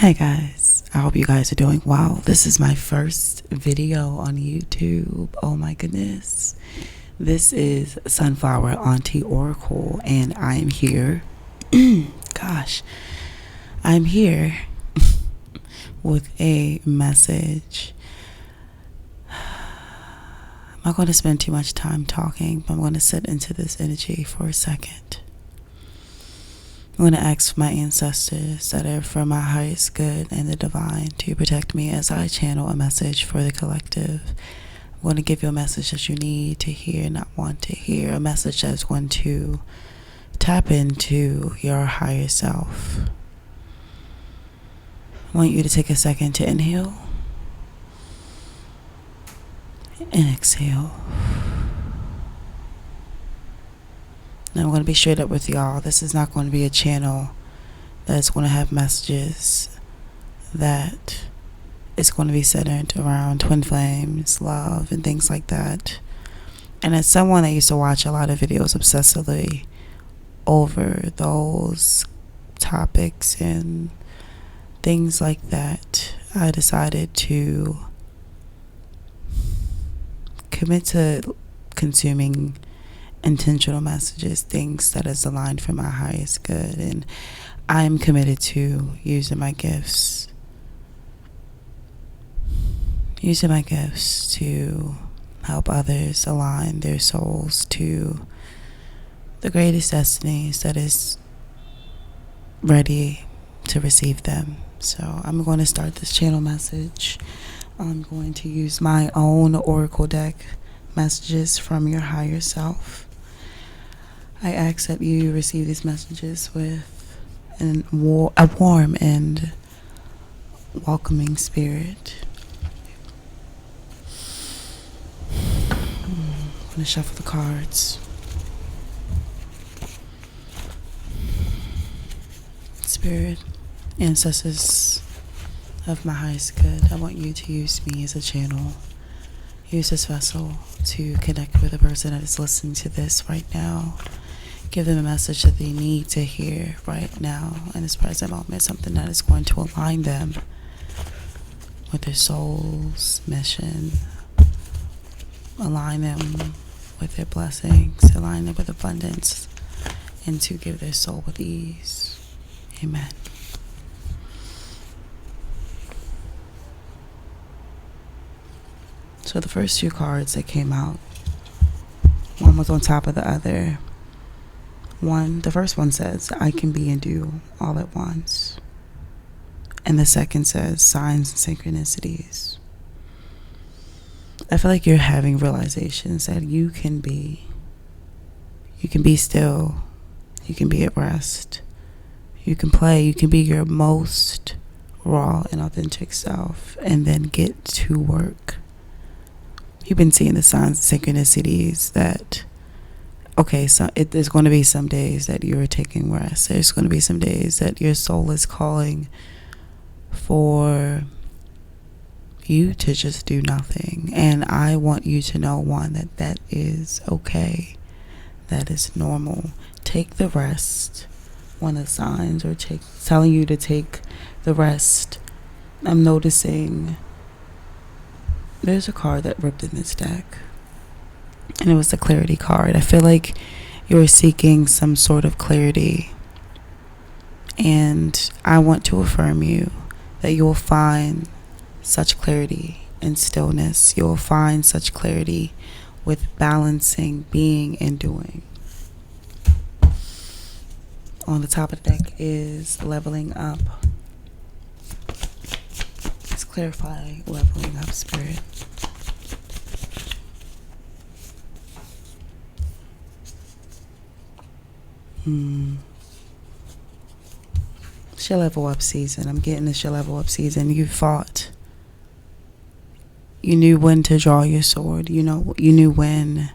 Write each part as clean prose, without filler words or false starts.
Hey guys, I hope you guys are doing well. This is my first video on YouTube. Oh my goodness. This is Sunflower Auntie Oracle, and I am here. I'm here with a message. I'm not going to spend too much time talking, but I'm going to sit into this energy for a second. I'm going to ask my ancestors that are for my highest good and the divine to protect me as I channel a message for the collective. I'm going to give you a message that you need to hear, not want to hear. A message that's going to tap into your higher self. I want you to take a second to inhale and exhale. Now I'm going to be straight up with y'all. This is not going to be a channel that's going to have messages that is going to be centered around twin flames, love, and things like that. And as someone that used to watch a lot of videos obsessively over those topics and things like that, I decided to commit to consuming intentional messages, things that is aligned for my highest good, and I'm committed to using my gifts to help others align their souls to the greatest destinies that is ready to receive them. So I'm going to start this channel message. I'm going to use my own oracle deck messages from your higher self. I ask that you receive these messages with a warm and welcoming spirit. I'm going to shuffle the cards. Spirit, ancestors of my highest good, I want you to use me as a channel. Use this vessel to connect with a person that is listening to this right now. Give them a message that they need to hear right now in this present moment, something that is going to align them with their soul's mission, align them with their blessings, align them with abundance, and to give their soul with ease. Amen. So the first two cards that came out, one was on top of the other. The first one says, I can be and do all at once. And the second says, signs and synchronicities. I feel like you're having realizations that you can be still, you can be at rest, you can play, you can be your most raw and authentic self, and then get to work. You've been seeing the signs and synchronicities that, okay, so there's going to be some days that you're taking rest. There's going to be some days that your soul is calling for you to just do nothing. And I want you to know, one, that is okay. That is normal. Take the rest. One of the signs are telling you to take the rest. I'm noticing there's a card that ripped in this deck, and it was the clarity card. I feel like you're seeking some sort of clarity, and I want to affirm you that you will find such clarity in stillness. You will find such clarity with balancing being and doing. On the top of the deck is leveling up. Let's clarify leveling up, spirit. It's your level up season. I'm getting this your level up season. You fought. You knew when to draw your sword. You knew when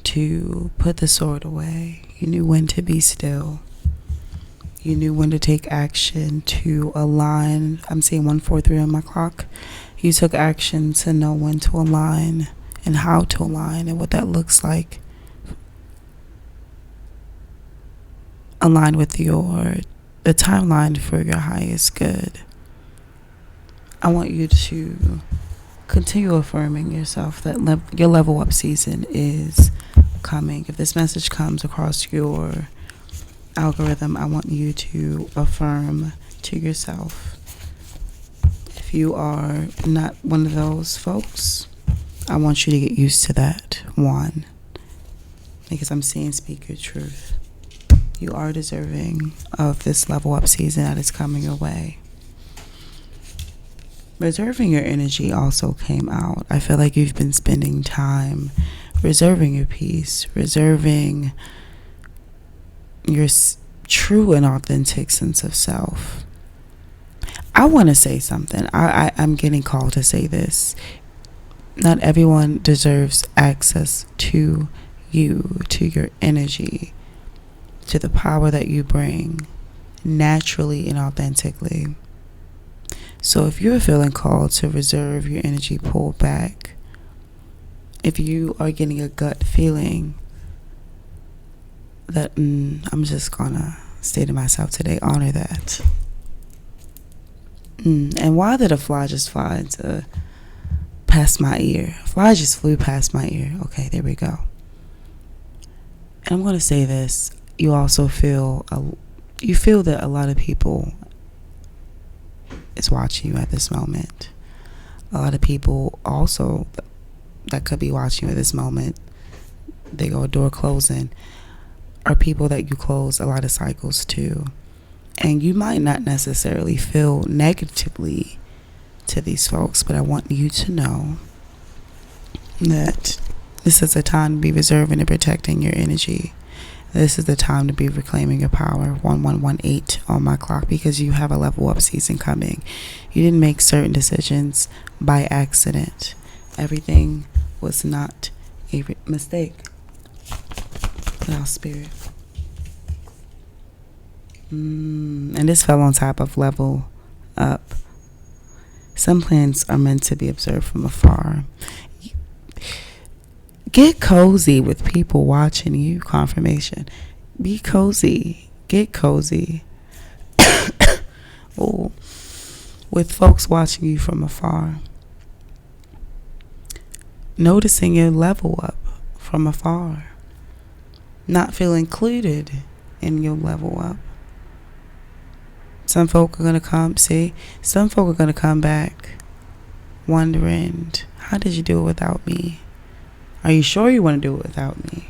to put the sword away. You knew when to be still. You knew when to take action to align. I'm seeing 143 on my clock. You took action to know when to align and how to align and what that looks like. Align with the timeline for your highest good. I want you to continue affirming yourself that your level up season is coming. If this message comes across your algorithm, I want you to affirm to yourself. If you are not one of those folks, I want you to get used to that. One, because I'm seeing speak your truth. You are deserving of this level up season that is coming your way. Reserving your energy also came out. I feel like you've been spending time reserving your peace, reserving your true and authentic sense of self. I want to say something. I'm getting called to say this. Not everyone deserves access to you, to your energy, to the power that you bring naturally and authentically. So if you're feeling called to reserve your energy, pull back. If you are getting a gut feeling that I'm just gonna stay to myself today, honor that. And why did a fly just fly past my ear? A fly just flew past my ear. Okay, there we go. And I'm gonna say this. You also feel that a lot of people is watching you at this moment. A lot of people also that could be watching you at this moment, they go door closing, are people that you close a lot of cycles to. And you might not necessarily feel negatively to these folks, but I want you to know that this is a time to be reserving and protecting your energy. This is the time to be reclaiming your power. 1118 on my clock, because you have a level up season coming. You didn't make certain decisions by accident. Everything was not a mistake. Now, spirit. And this fell on top of level up. Some plans are meant to be observed from afar. Get cozy with people watching you. Confirmation. Be cozy. Get cozy. Oh, with folks watching you from afar. Noticing your level up from afar. Not feeling included in your level up. Some folk are going to come back wondering, how did you do it without me? Are you sure you want to do it without me?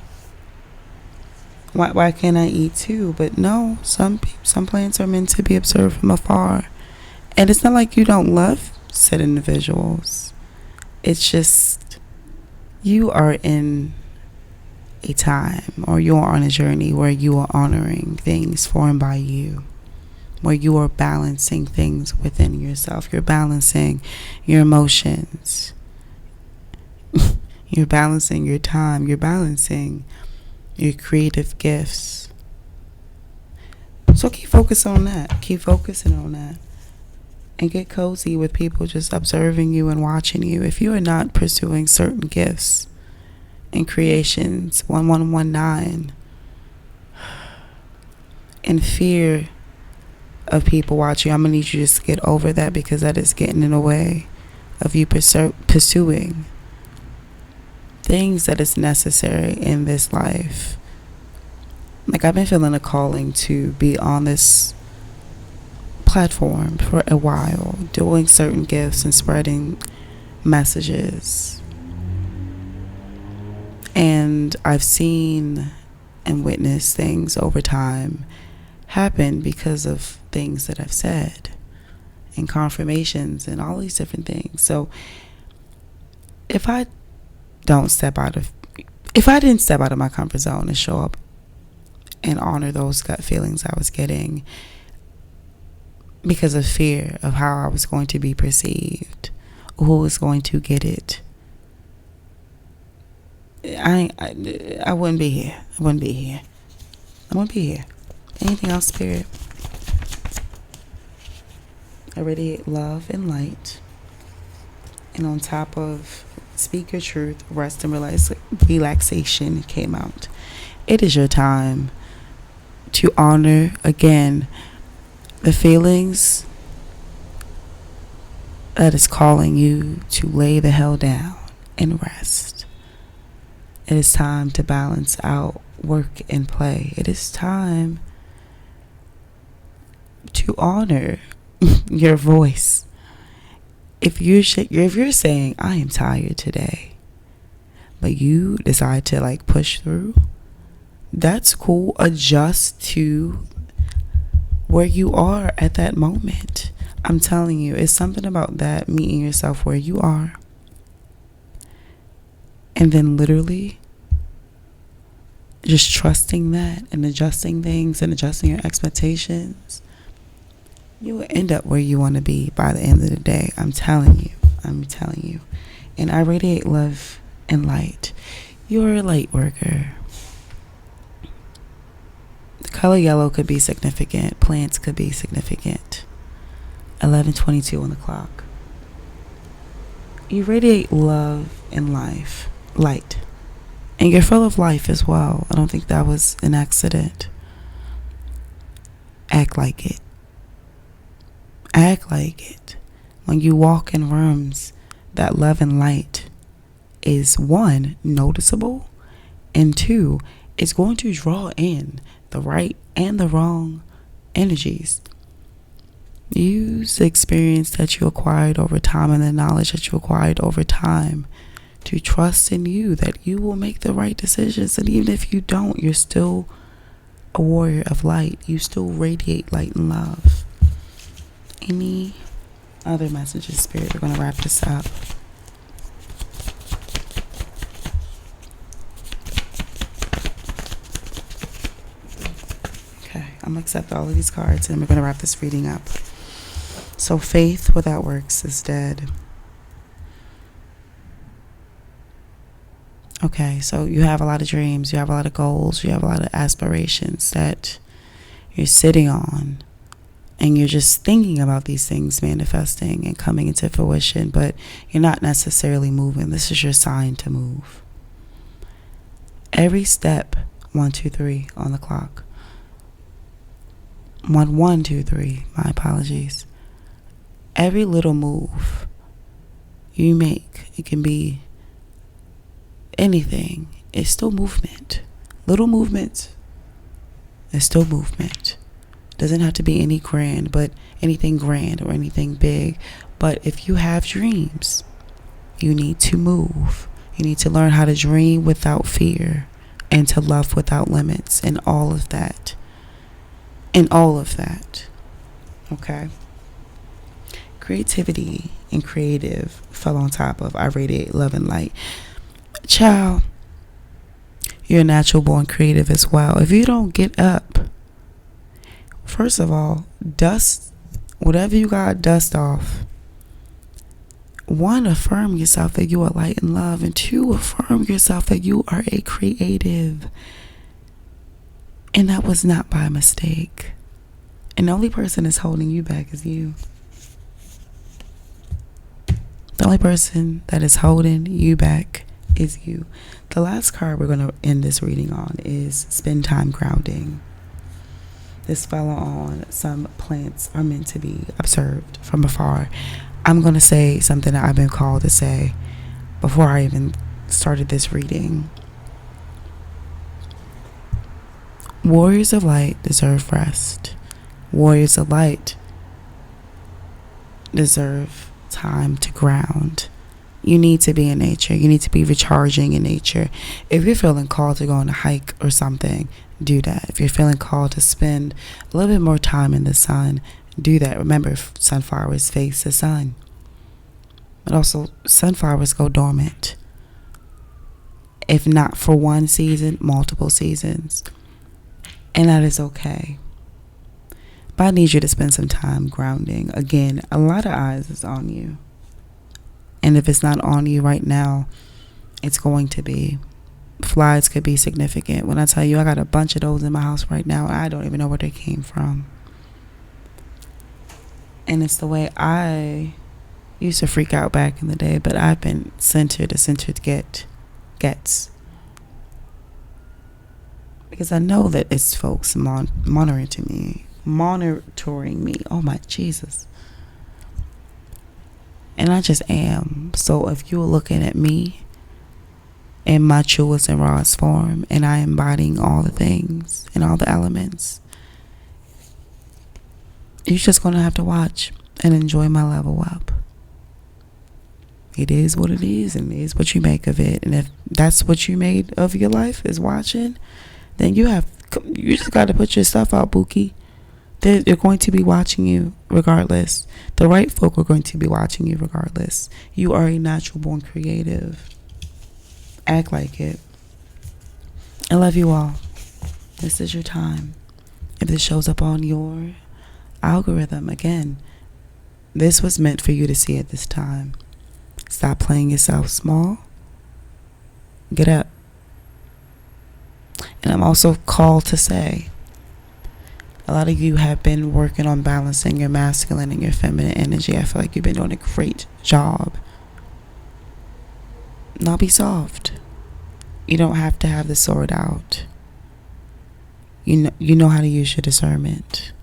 Why can't I eat too? But no, some plants are meant to be observed from afar. And it's not like you don't love said individuals. It's just you are in a time, or you're on a journey where you are honoring things formed by you, where you are balancing things within yourself. You're balancing your emotions. You're balancing your time. You're balancing your creative gifts. So keep focusing on that. Keep focusing on that. And get cozy with people just observing you and watching you. If you are not pursuing certain gifts and creations, 1119, in fear of people watching, I'm going to need you just to get over that, because that is getting in the way of you pursuing things that is necessary in this life. Like, I've been feeling a calling to be on this platform for a while, doing certain gifts and spreading messages. And I've seen and witnessed things over time happen because of things that I've said and confirmations and all these different things. So if I didn't step out of my comfort zone and show up and honor those gut feelings I was getting because of fear of how I was going to be perceived, who was going to get it, I wouldn't be here. I wouldn't be here. Anything else, spirit? I radiate love and light. And on top of speak your truth, rest and relaxation came out. It is your time to honor again the feelings that is calling you to lay the hell down and rest. It is time to balance out work and play. It is time to honor your voice. If you're saying, I am tired today, but you decide to like push through, that's cool. Adjust to where you are at that moment. I'm telling you, it's something about that, meeting yourself where you are, and then literally just trusting that and adjusting things and adjusting your expectations. You will end up where you want to be by the end of the day. I'm telling you. And I radiate love and light. You're a light worker. The color yellow could be significant. Plants could be significant. 11:22 on the clock. You radiate love and light. And you're full of life as well. I don't think that was an accident. Act like it. Act like it. When you walk in rooms, that love and light is, one, noticeable, and two, it's going to draw in the right and the wrong energies. Use the experience that you acquired over time and the knowledge that you acquired over time to trust in you that you will make the right decisions. And even if you don't, you're still a warrior of light. You still radiate light and love. Any other messages, Spirit? We're going to wrap this up. Okay, I'm going to accept all of these cards and we're going to wrap this reading up. So faith without works is dead. Okay, so you have a lot of dreams, you have a lot of goals, you have a lot of aspirations that you're sitting on, and you're just thinking about these things manifesting and coming into fruition, but you're not necessarily moving. This is your sign to move. Every step, 1, 2, 3 on the clock. 1, 2, 3, my apologies. Every little move you make, it can be anything, it's still movement. Little movements is still movement. Doesn't have to be anything grand or anything big. But if you have dreams, you need to move. You need to learn how to dream without fear and to love without limits, and all of that. Okay? Creativity and creative fell on top of I radiate love and light. Child, you're a natural born creative as well. If you don't get up, first of all, dust whatever you got, dust off. 1, affirm yourself that you are light and love, and 2, affirm yourself that you are a creative, and that was not by mistake. And the only person that's holding you back is you. The only person that is holding you back is you. The last card we're going to end this reading on is spend time grounding. This fell on some plants are meant to be observed from afar. I'm going to say something that I've been called to say before I even started this reading. Warriors of light deserve rest. Warriors of light deserve time to ground. You need to be in nature. You need to be recharging in nature. If you're feeling called to go on a hike or something, do that. If you're feeling called to spend a little bit more time in the sun, do that. Remember, sunflowers face the sun. But also, sunflowers go dormant. If not for one season, multiple seasons. And that is okay. But I need you to spend some time grounding. Again, a lot of eyes is on you. And if it's not on you right now, it's going to be. Flies could be significant. When I tell you I got a bunch of those in my house right now, I don't even know where they came from. And it's the way I used to freak out back in the day, but I've been centered gets. Because I know that it's folks monitoring me. Oh my Jesus. And I just am. So if you're looking at me in my truest and rawest form, and I am embodying all the things and all the elements, you're just going to have to watch and enjoy my level up. It is what it is, and it is what you make of it. And if that's what you made of your life is watching, then you just got to put your stuff out, Bookie. They're going to be watching you regardless. The right folk are going to be watching you regardless. You are a natural born creative. Act like it. I love you all. This is your time. If this shows up on your algorithm, again, this was meant for you to see at this time. Stop playing yourself small. Get up. And I'm also called to say, a lot of you have been working on balancing your masculine and your feminine energy. I feel like you've been doing a great job. Now be soft. You don't have to have the sword out. You know how to use your discernment.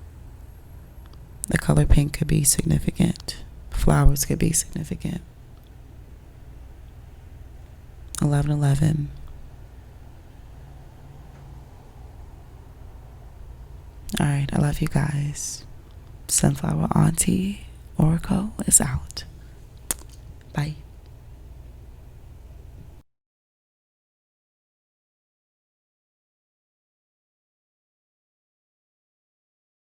The color pink could be significant. Flowers could be significant. 11:11. All right, I love you guys. Sunflower Auntie Oracle is out.